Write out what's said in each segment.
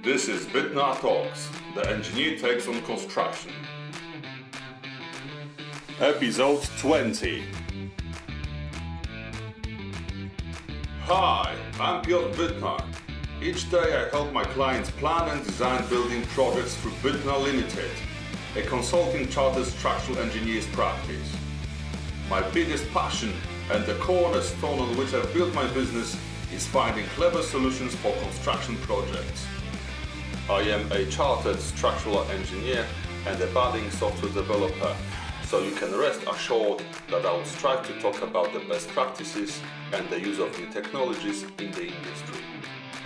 This is Bitnar Talks, the engineer takes on construction. Episode 20. Hi, I'm Piotr Bitnar. Each day I help my clients plan and design building projects through Bitnar Limited, a consulting chartered structural engineer's practice. My biggest passion and the cornerstone on which I've built my business is finding clever solutions for construction projects. I am a chartered structural engineer and a budding software developer, so you can rest assured that I will strive to talk about the best practices and the use of new technologies in the industry.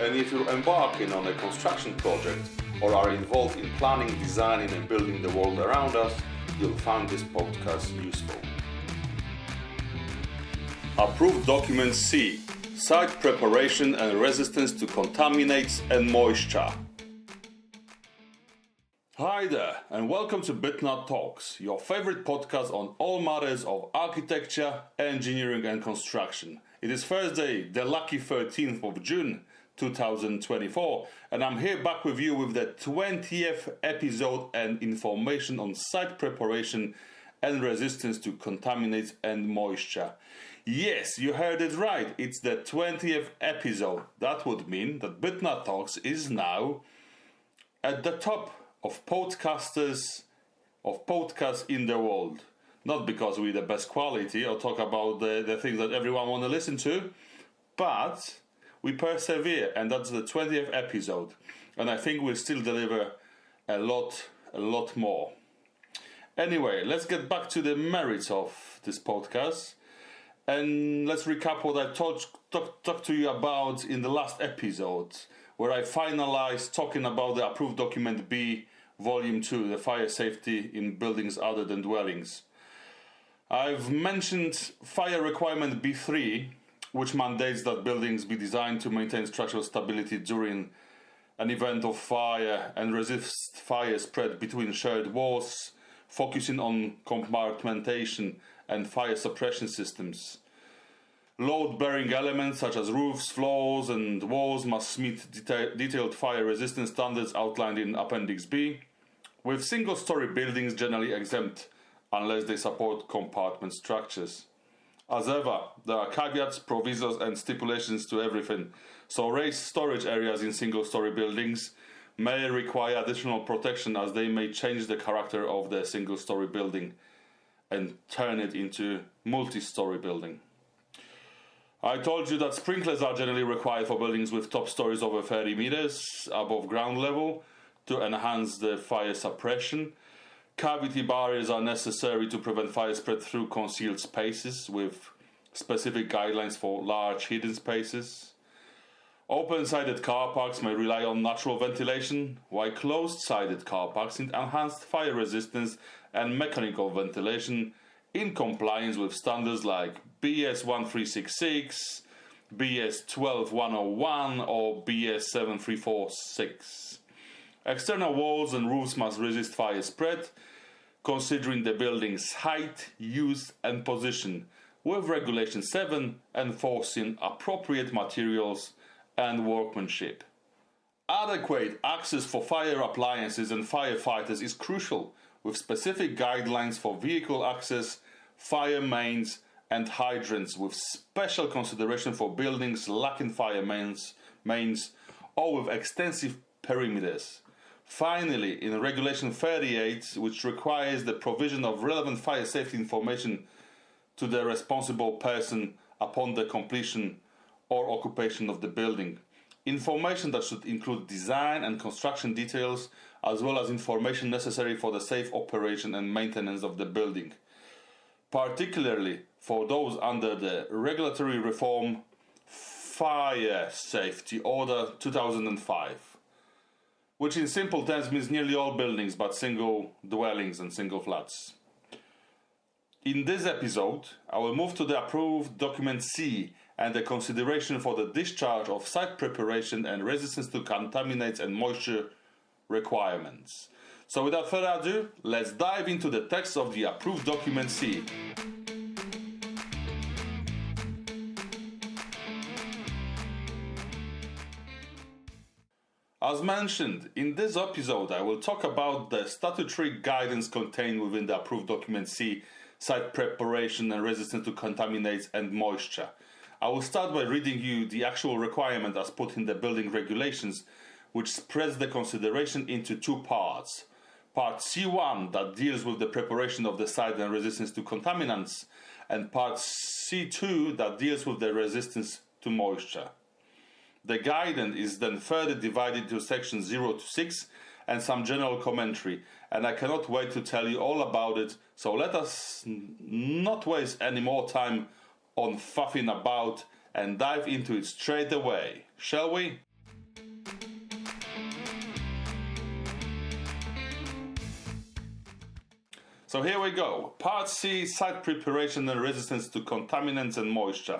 And if you're embarking on a construction project or are involved in planning, designing and building the world around us, you'll find this podcast useful. Approved Document C: Site Preparation and Resistance to Contaminates and Moisure. Hi there, and welcome to Bitnar Talks, your favorite podcast on all matters of architecture, engineering and construction. It is Thursday, the lucky 13th of June 2024, and I'm here back with you with the 20th episode and information on site preparation and resistance to contaminants and moisture. Yes, you heard it right, it's the 20th episode. That would mean that Bitnar Talks is now at the top of podcasts in the world. Not because we're the best quality or talk about the things that everyone want to listen to, but we persevere, and that's the 20th episode. And I think we'll still deliver a lot more. Anyway, let's get back to the merits of this podcast. And let's recap what I talked to you about in the last episode, where I finalized talking about the Approved Document B, Volume 2, the fire safety in buildings other than dwellings. I've mentioned Fire Requirement B3, which mandates that buildings be designed to maintain structural stability during an event of fire and resist fire spread between shared walls, focusing on compartmentation and fire suppression systems. Load-bearing elements such as roofs, floors and walls must meet detailed fire resistance standards outlined in Appendix B, with single-story buildings generally exempt unless they support compartment structures. As ever, there are caveats, provisos and stipulations to everything, so raised storage areas in single-story buildings may require additional protection as they may change the character of the single-story building and turn it into multi-story building. I told you that sprinklers are generally required for buildings with top stories over 30 meters above ground level to enhance the fire suppression. Cavity barriers are necessary to prevent fire spread through concealed spaces, with specific guidelines for large hidden spaces. Open-sided car parks may rely on natural ventilation, while closed-sided car parks need enhanced fire resistance and mechanical ventilation in compliance with standards like BS 1366, BS 12101 or BS 7346. External walls and roofs must resist fire spread, considering the building's height, use and position, with Regulation 7 enforcing appropriate materials and workmanship. Adequate access for fire appliances and firefighters is crucial, with specific guidelines for vehicle access, fire mains and hydrants, with special consideration for buildings lacking fire mains or with extensive perimeters. Finally, in Regulation 38, which requires the provision of relevant fire safety information to the responsible person upon the completion or occupation of the building. Information that should include design and construction details, as well as information necessary for the safe operation and maintenance of the building, particularly for those under the Regulatory Reform Fire Safety Order 2005, which in simple terms means nearly all buildings but single dwellings and single flats. In this episode, I will move to the Approved Document C and the consideration for the discharge of site preparation and resistance to contaminants and moisture requirements. So without further ado, let's dive into the text of the Approved Document C. As mentioned, in this episode I will talk about the statutory guidance contained within the approved document C, site preparation and resistance to contaminates and moisture. I will start by reading you the actual requirement as put in the building regulations, which spreads the consideration into two parts. Part C1 that deals with the preparation of the site and resistance to contaminants, and part C2 that deals with the resistance to moisture. The guidance is then further divided into sections 0 to 6 and some general commentary, and I cannot wait to tell you all about it, so let us not waste any more time on faffing about and dive into it straight away, shall we? So here we go. Part C, site preparation and resistance to contaminants and moisture.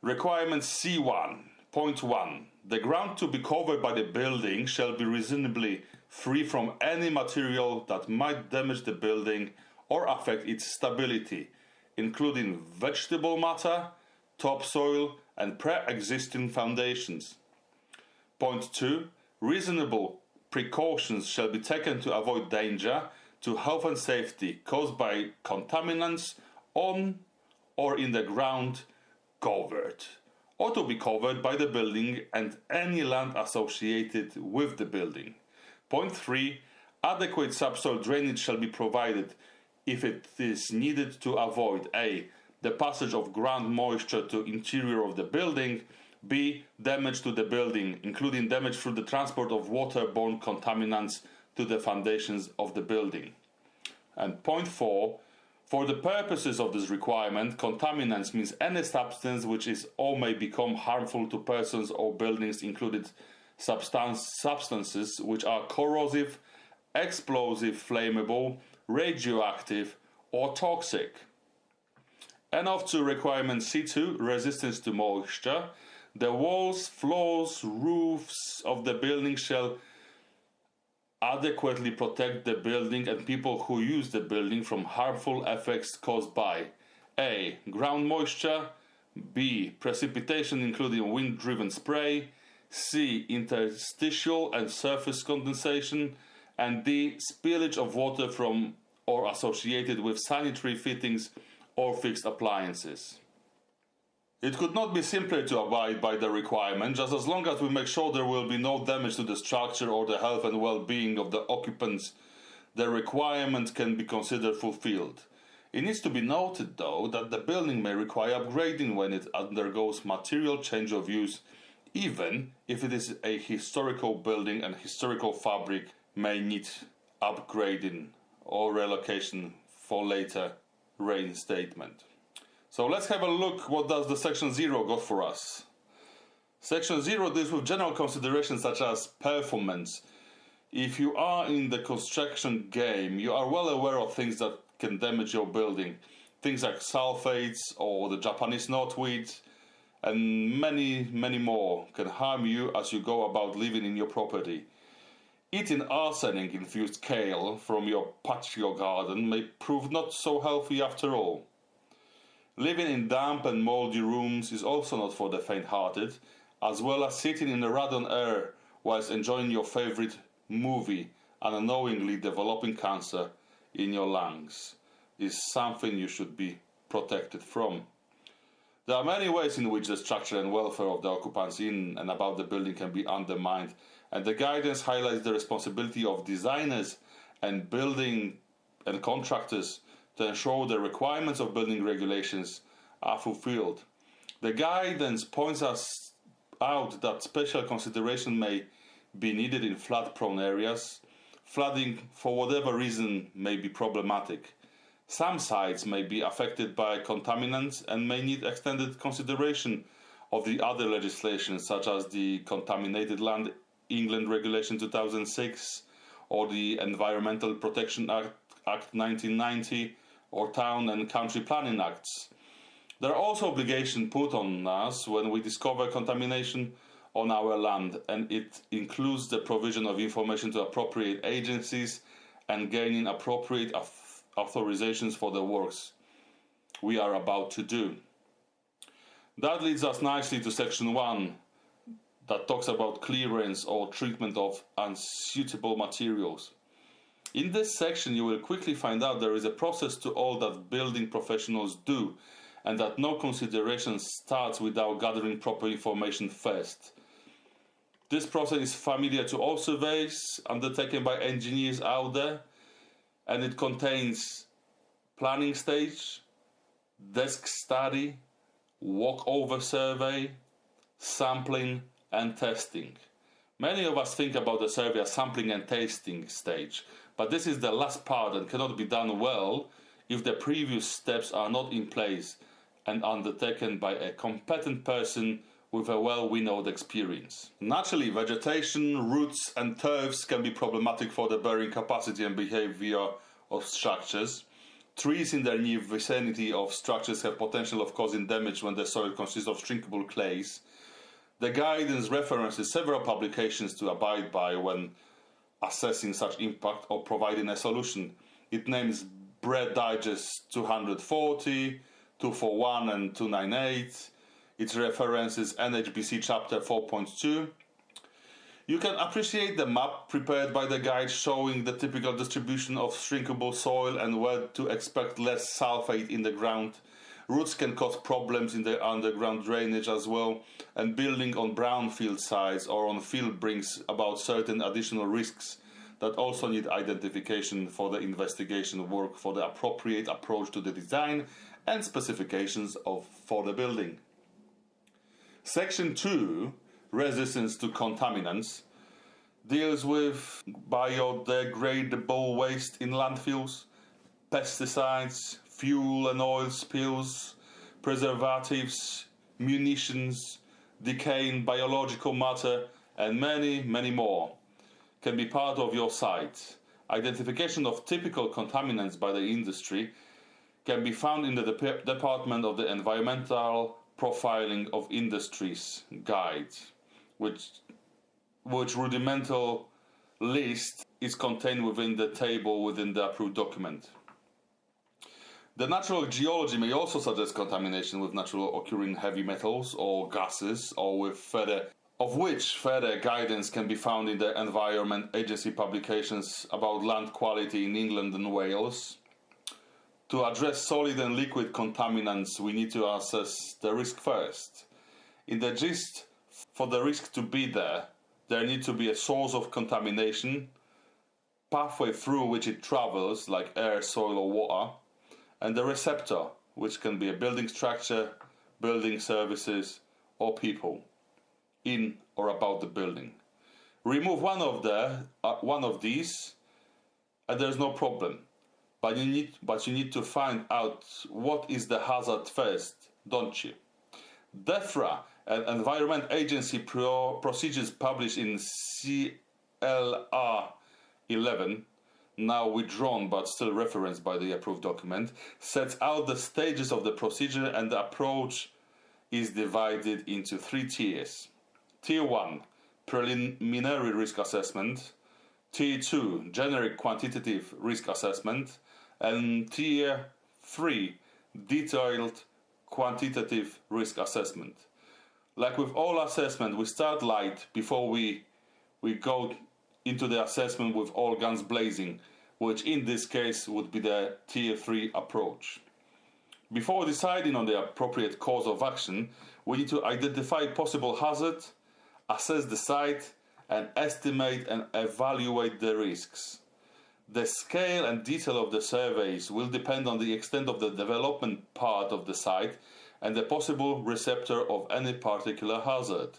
Requirement C1. Point 1. The ground to be covered by the building shall be reasonably free from any material that might damage the building or affect its stability, including vegetable matter, topsoil, and pre-existing foundations. Point 2. Reasonable precautions shall be taken to avoid danger to health and safety caused by contaminants on or in the ground covered, or to be covered by the building and any land associated with the building. Point 3. Adequate subsoil drainage shall be provided if it is needed to avoid a. The passage of ground moisture to interior of the building, b. Damage to the building, including damage through the transport of waterborne contaminants to the foundations of the building. And point 4. For the purposes of this requirement, contaminants means any substance which is or may become harmful to persons or buildings, included substances which are corrosive, explosive, flammable, radioactive, or toxic. And off to requirement C2, resistance to moisture. The walls, floors, roofs of the building shall adequately protect the building and people who use the building from harmful effects caused by a. Ground moisture, b. Precipitation including wind-driven spray, c. Interstitial and surface condensation, and d. Spillage of water from or associated with sanitary fittings or fixed appliances. It could not be simpler to abide by the requirement, just as long as we make sure there will be no damage to the structure or the health and well-being of the occupants, the requirement can be considered fulfilled. It needs to be noted, though, that the building may require upgrading when it undergoes material change of use, even if it is a historical building and historical fabric may need upgrading or relocation for later reinstatement. So let's have a look what does the section 0 got for us. Section 0 deals with general considerations such as performance. If you are in the construction game, you are well aware of things that can damage your building. Things like sulphates or the Japanese knotweed and many more can harm you as you go about living in your property. Eating arsenic-infused kale from your patio garden may prove not so healthy after all. Living in damp and moldy rooms is also not for the faint-hearted, as well as sitting in the radon air whilst enjoying your favorite movie and unknowingly developing cancer in your lungs is something you should be protected from. There are many ways in which the structure and welfare of the occupants in and about the building can be undermined, and the guidance highlights the responsibility of designers and building and contractors to ensure the requirements of building regulations are fulfilled. The guidance points us out that special consideration may be needed in flood-prone areas. Flooding, for whatever reason, may be problematic. Some sites may be affected by contaminants and may need extended consideration of the other legislation, such as the Contaminated Land Regulations 2006 or the Environmental Protection Act 1990 or Town and Country Planning Acts. There are also obligations put on us when we discover contamination on our land, and it includes the provision of information to appropriate agencies and gaining appropriate authorizations for the works we are about to do. That leads us nicely to section 1, that talks about clearance or treatment of unsuitable materials. In this section, you will quickly find out there is a process to all that building professionals do, and that no consideration starts without gathering proper information first. This process is familiar to all surveys undertaken by engineers out there, and it contains planning stage, desk study, walkover survey, sampling and testing. Many of us think about the survey as sampling and testing stage, but this is the last part and cannot be done well if the previous steps are not in place and undertaken by a competent person with a well-winnowed experience. Naturally, vegetation, roots and turfs can be problematic for the bearing capacity and behavior of structures. Trees in the near vicinity of structures have potential of causing damage when the soil consists of shrinkable clays. The guidance references several publications to abide by when assessing such impact or providing a solution. It names BRE DIGEST 240, 241 and 298. It references NHBC chapter 4.2. You can appreciate the map prepared by the guide showing the typical distribution of shrinkable soil and where to expect less sulphate in the ground. Roots can cause problems in the underground drainage as well, and building on brownfield sites or on field brings about certain additional risks that also need identification for the investigation work for the appropriate approach to the design and specifications for the building. Section 2, Resistance to Contaminants, deals with biodegradable waste in landfills, pesticides, fuel and oil spills, preservatives, munitions, decaying biological matter, and many more can be part of your site. Identification of typical contaminants by the industry can be found in the Department of the Environmental Profiling of Industries Guide, which rudimental list is contained within the table within the approved document. The natural geology may also suggest contamination with naturally occurring heavy metals or gases, or of which further guidance can be found in the Environment Agency publications about land quality in England and Wales. To address solid and liquid contaminants, we need to assess the risk first. In the gist, for the risk to be there needs to be a source of contamination, pathway through which it travels, like air, soil or water, and the receptor, which can be a building structure, building services, or people in or about the building. Remove one of these, and there's no problem. But you need to find out what is the hazard first, don't you? DEFRA, an Environment Agency procedures published in CLR 11, now withdrawn but still referenced by the approved document, sets out the stages of the procedure, and the approach is divided into 3 tiers. Tier 1, preliminary risk assessment. Tier 2, generic quantitative risk assessment. And Tier 3, detailed quantitative risk assessment. Like with all assessment, we start light before we go into the assessment with all guns blazing, which in this case would be the Tier 3 approach. Before deciding on the appropriate course of action, we need to identify possible hazard, assess the site, and estimate and evaluate the risks. The scale and detail of the surveys will depend on the extent of the development part of the site and the possible receptor of any particular hazard.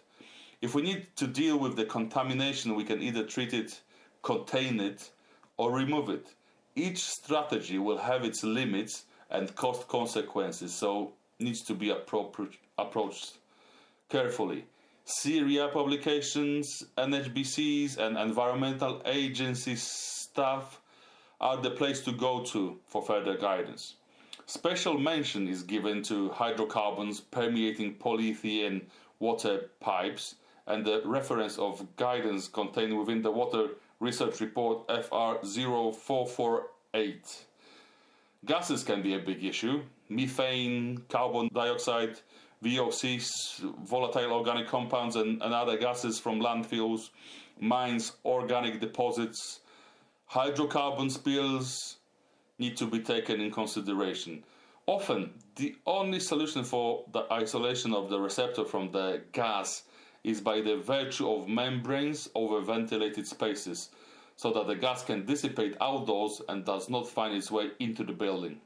If we need to deal with the contamination, we can either treat it, contain it, or remove it. Each strategy will have its limits and cost consequences, so needs to be approached carefully. CERIA publications, NHBCs, and environmental agencies staff are the place to go to for further guidance. Special mention is given to hydrocarbons permeating polyethylene water pipes, and the reference of guidance contained within the Water Research Report FR 0448. Gases can be a big issue. Methane, carbon dioxide, VOCs, volatile organic compounds, and other gases from landfills, mines, organic deposits, hydrocarbon spills need to be taken in consideration. Often, the only solution for the isolation of the receptor from the gas is by the virtue of membranes over ventilated spaces, so that the gas can dissipate outdoors and does not find its way into the building.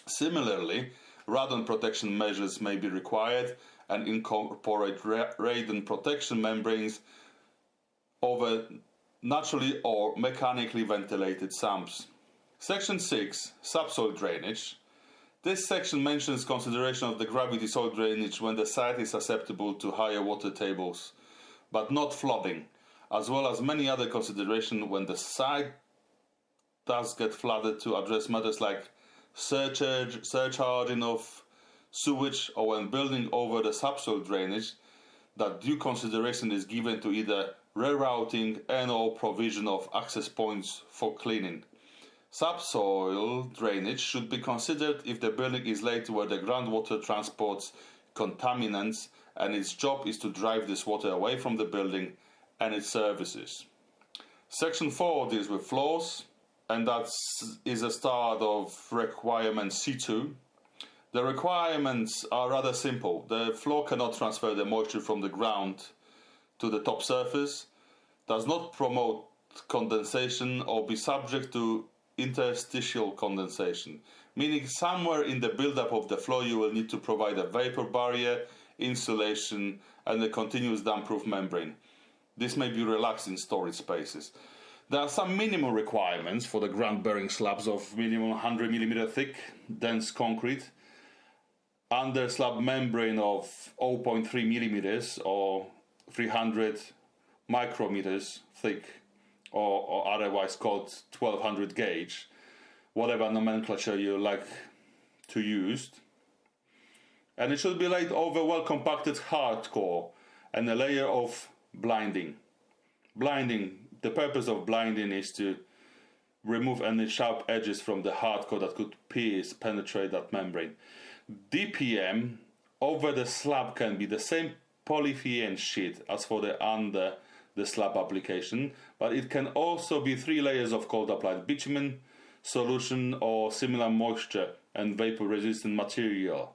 Similarly, radon protection measures may be required and incorporate radon protection membranes over naturally or mechanically ventilated sumps. Section 6. Subsoil drainage. This section mentions consideration of the gravity soil drainage when the site is susceptible to higher water tables, but not flooding, as well as many other considerations when the site does get flooded, to address matters like surcharging of sewage, or when building over the subsoil drainage, that due consideration is given to either rerouting and or provision of access points for cleaning. Subsoil drainage should be considered if the building is laid where the groundwater transports contaminants and its job is to drive this water away from the building and its services. Section 4 deals with floors, and that is a start of requirement C2. The requirements are rather simple. The floor cannot transfer the moisture from the ground to the top surface, does not promote condensation or be subject to interstitial condensation, meaning somewhere in the build-up of the floor you will need to provide a vapor barrier, insulation, and a continuous damp-proof membrane. This may be relaxed in storage spaces. There are some minimum requirements for the ground-bearing slabs of minimum 100 mm thick, dense concrete, under slab membrane of 0.3 mm or 300 micrometers thick, or otherwise called 1200 gauge, whatever nomenclature you like to use. And it should be laid over well compacted hard core and a layer of blinding. The purpose of blinding is to remove any sharp edges from the hard core that could penetrate that membrane. DPM over the slab can be the same polyethylene sheet as for the under the slab application, but it can also be 3 layers of cold applied bitumen solution or similar moisture and vapor resistant material.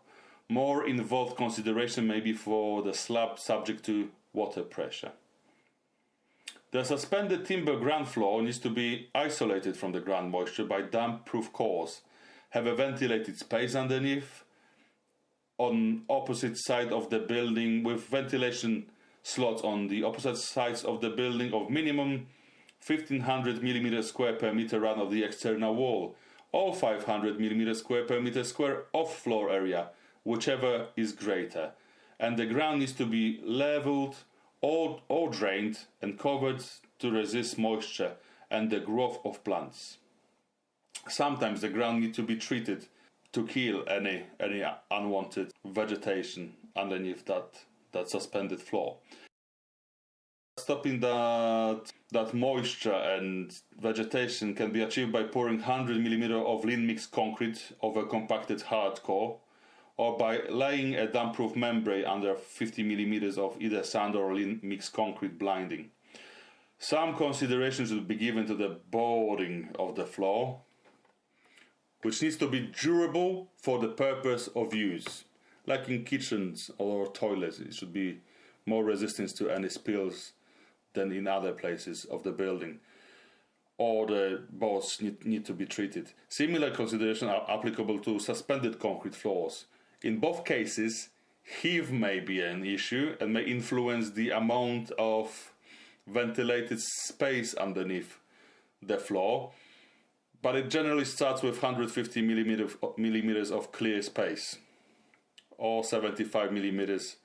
More involved consideration may be for the slab subject to water pressure. The suspended timber ground floor needs to be isolated from the ground moisture by damp-proof cores, have a ventilated space underneath, on opposite side of the building, with ventilation slots on the opposite sides of the building of minimum 1500 mm square per meter run of the external wall, or 500 mm square per meter square off floor area, whichever is greater, and the ground needs to be leveled or drained and covered to resist moisture and the growth of plants. Sometimes the ground needs to be treated to kill any unwanted vegetation underneath that suspended floor. Stopping that moisture and vegetation can be achieved by pouring 100 mm of lean mixed concrete over compacted hard core, or by laying a damp-proof membrane under 50 mm of either sand or lean mixed concrete blinding. Some considerations should be given to the boarding of the floor, which needs to be durable for the purpose of use. Like in kitchens or toilets, it should be more resistant to any spills than in other places of the building. Or the boards need to be treated. Similar considerations are applicable to suspended concrete floors. In both cases, heave may be an issue and may influence the amount of ventilated space underneath the floor, but it generally starts with 150 millimeters of clear space, or 75 millimeters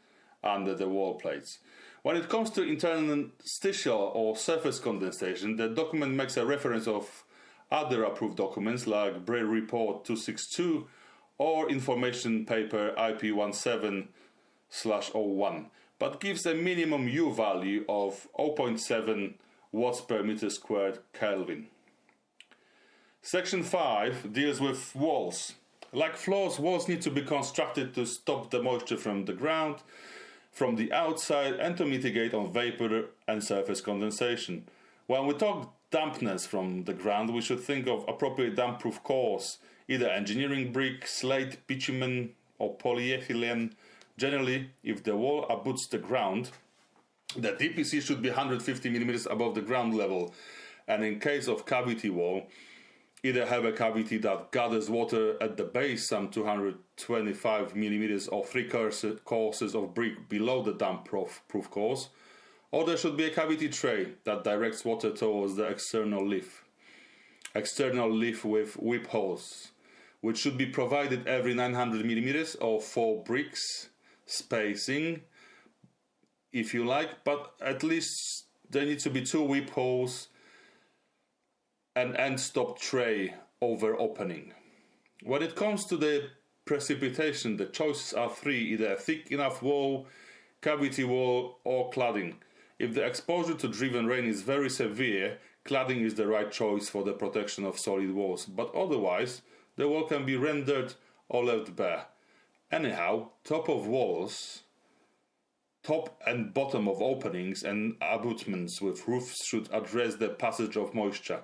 under the wall plates. When it comes to interstitial or surface condensation, the document makes a reference of other approved documents like BRE Report 262 or information paper IP17/01, but gives a minimum U value of 0.7 watts per meter squared Kelvin. Section 5 deals with walls. Like floors, walls need to be constructed to stop the moisture from the ground, from the outside, and to mitigate on vapor and surface condensation. When we talk dampness from the ground, we should think of appropriate damp-proof cores, either engineering brick, slate, bitumen, or polyethylene. Generally, if the wall abuts the ground, the DPC should be 150 mm above the ground level, and in case of cavity wall, either have a cavity that gathers water at the base, some 225 mm or 3 courses of brick below the damp-proof cores, or there should be a cavity tray that directs water towards the external leaf. External leaf with whip holes, which should be provided every 900 mm or 4 bricks spacing, if you like, but at least there needs to be 2 whip holes, an end-stop tray over opening. When it comes to the precipitation, the choices are 3, either a thick enough wall, cavity wall, or cladding. If the exposure to driven rain is very severe, cladding is the right choice for the protection of solid walls, but otherwise the wall can be rendered or left bare. Anyhow, top of walls, top and bottom of openings and abutments with roofs should address the passage of moisture.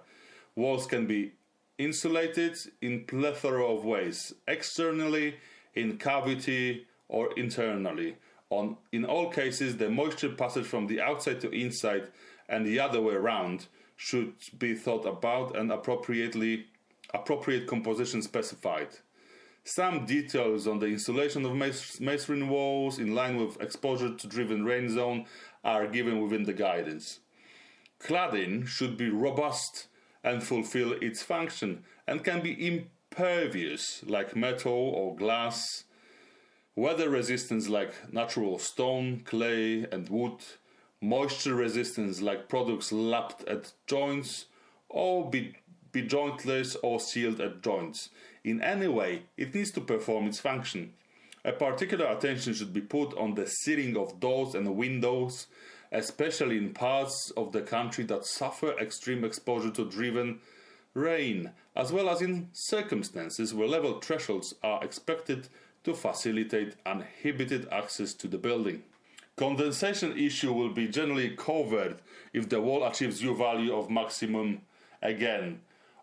Walls can be insulated in plethora of ways, externally, in cavity, or internally. In all cases, the moisture passage from the outside to inside and the other way around should be thought about and appropriate composition specified. Some details on the insulation of masonry walls in line with exposure to driven rain zone are given within the guidance. Cladding should be robust and fulfill its function, and can be impervious like metal or glass, weather resistance like natural stone, clay and wood, moisture resistance like products lapped at joints, or be jointless or sealed at joints. In any way, it needs to perform its function. A particular attention should be put on the sealing of doors and windows, especially in parts of the country that suffer extreme exposure to driven rain, as well as in circumstances where level thresholds are expected to facilitate uninhibited access to the building. Condensation issue will be generally covered if the wall achieves U value of maximum, again,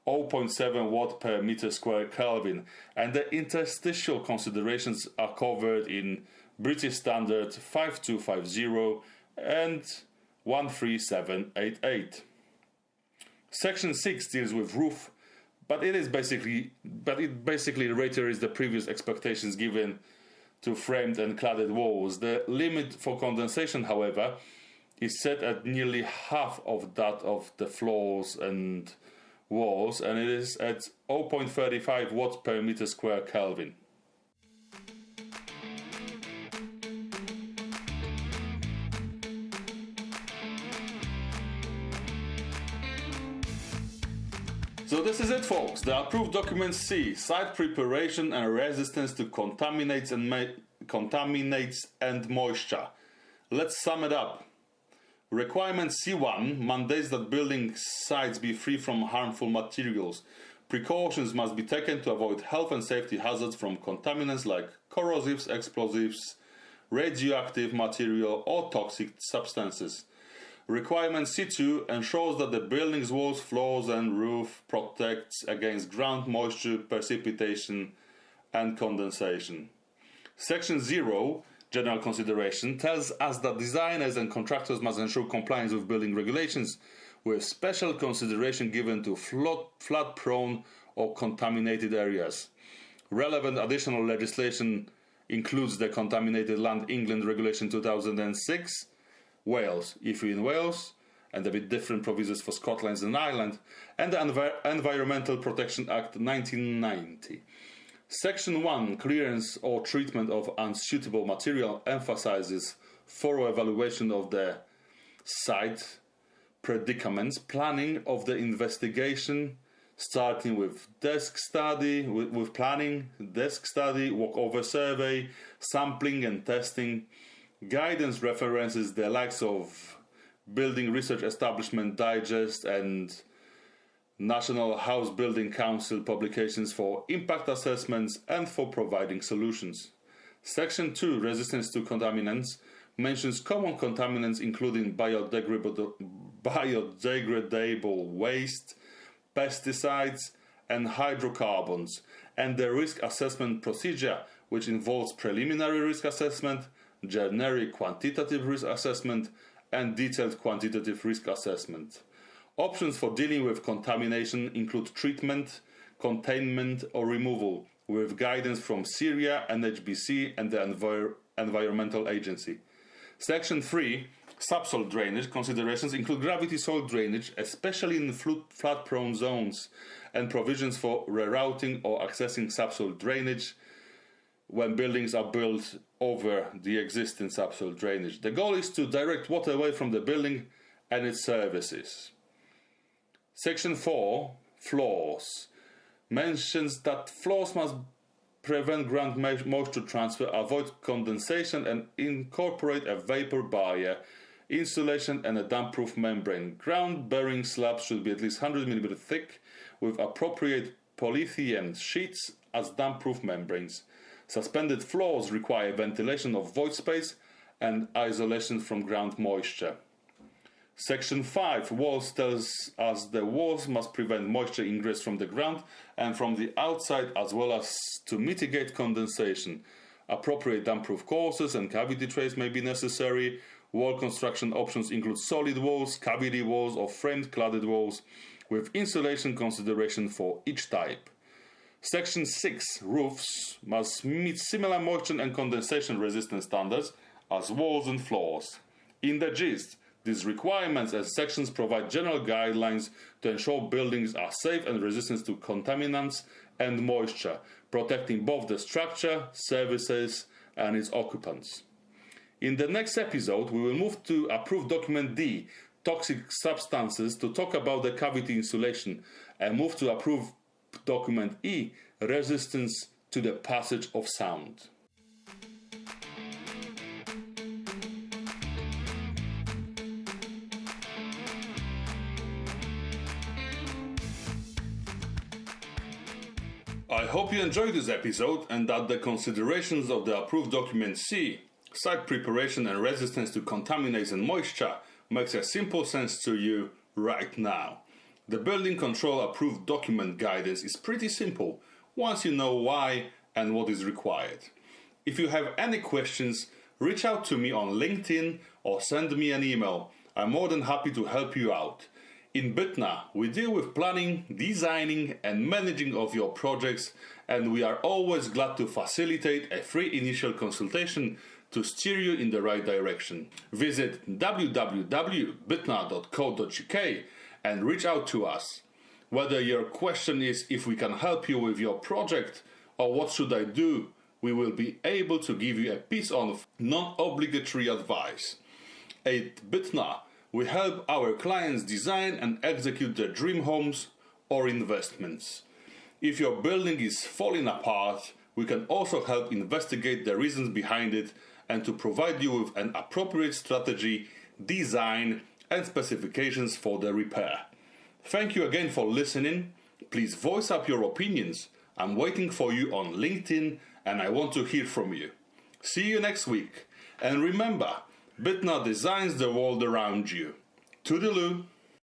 0.7 watt per meter square Kelvin, and the interstitial considerations are covered in British Standard 5250 and 13788. Section 6 deals with roof, but it basically reiterates the previous expectations given to framed and cladded walls. The limit for condensation, however, is set at nearly half of that of the floors and walls, and it is at 0.35 watts per meter square Kelvin. So this is it, folks. The approved document C, site preparation and resistance to contaminates and moisture. Let's sum it up. Requirement C1 mandates that building sites be free from harmful materials. Precautions must be taken to avoid health and safety hazards from contaminants like corrosives, explosives, radioactive material, or toxic substances. Requirement C2 ensures that the building's walls, floors and roof protects against ground moisture, precipitation and condensation. Section 0, general consideration, tells us that designers and contractors must ensure compliance with building regulations, with special consideration given to flood-prone or contaminated areas. Relevant additional legislation includes the Contaminated Land Regulation 2006, Wales, if you're in Wales, and a bit different provisions for Scotland and Ireland, and the Environmental Protection Act 1990. Section 1, clearance or treatment of unsuitable material, emphasizes thorough evaluation of the site, predicaments, planning of the investigation, starting with desk study, walkover survey, sampling and testing. Guidance references the likes of Building Research Establishment Digest and National House Building Council publications for impact assessments and for providing solutions. Section 2, Resistance to Contaminants, mentions common contaminants including biodegradable waste, pesticides, and hydrocarbons, and the risk assessment procedure, which involves preliminary risk assessment, generic quantitative risk assessment, and detailed quantitative risk assessment. Options for dealing with contamination include treatment, containment, or removal, with guidance from Syria, NHBC, and the Environmental Agency. Section 3, Subsoil drainage considerations include gravity soil drainage, especially in flood-prone zones, and provisions for rerouting or accessing subsoil drainage when buildings are built over the existing subsoil drainage. The goal is to direct water away from the building and its services. Section 4, Floors, mentions that floors must prevent ground moisture transfer, avoid condensation, and incorporate a vapor barrier, insulation, and a damp-proof membrane. Ground-bearing slabs should be at least 100 mm thick, with appropriate polyethylene sheets as damp-proof membranes. Suspended floors require ventilation of void space and isolation from ground moisture. Section 5, Walls, tells us the walls must prevent moisture ingress from the ground and from the outside, as well as to mitigate condensation. Appropriate damp-proof courses and cavity trays may be necessary. Wall construction options include solid walls, cavity walls, or framed cladded walls, with insulation consideration for each type. Section 6, Roofs must meet similar moisture and condensation resistance standards as walls and floors. In the gist, these requirements and sections provide general guidelines to ensure buildings are safe and resistant to contaminants and moisture, protecting both the structure, services, and its occupants. In the next episode, we will move to approved document D, Toxic Substances, to talk about the cavity insulation, and move to approved document E, Resistance to the Passage of Sound. I hope you enjoyed this episode and that the considerations of the approved document C, site preparation and resistance to contaminants and moisture, makes a simple sense to you right now. The building control approved document guidance is pretty simple once you know why and what is required. If you have any questions, reach out to me on LinkedIn or send me an email. I'm more than happy to help you out. In BITNA, we deal with planning, designing, and managing of your projects, and we are always glad to facilitate a free initial consultation to steer you in the right direction. Visit www.bitna.co.uk and reach out to us. Whether your question is if we can help you with your project or what should I do, we will be able to give you a piece of non-obligatory advice. At BITNA, we help our clients design and execute their dream homes or investments. If your building is falling apart, we can also help investigate the reasons behind it and to provide you with an appropriate strategy, design, and specifications for the repair. Thank you again for listening. Please voice up your opinions. I'm waiting for you on LinkedIn and I want to hear from you. See you next week. And remember, BITNA designs the world around you. Toodaloo!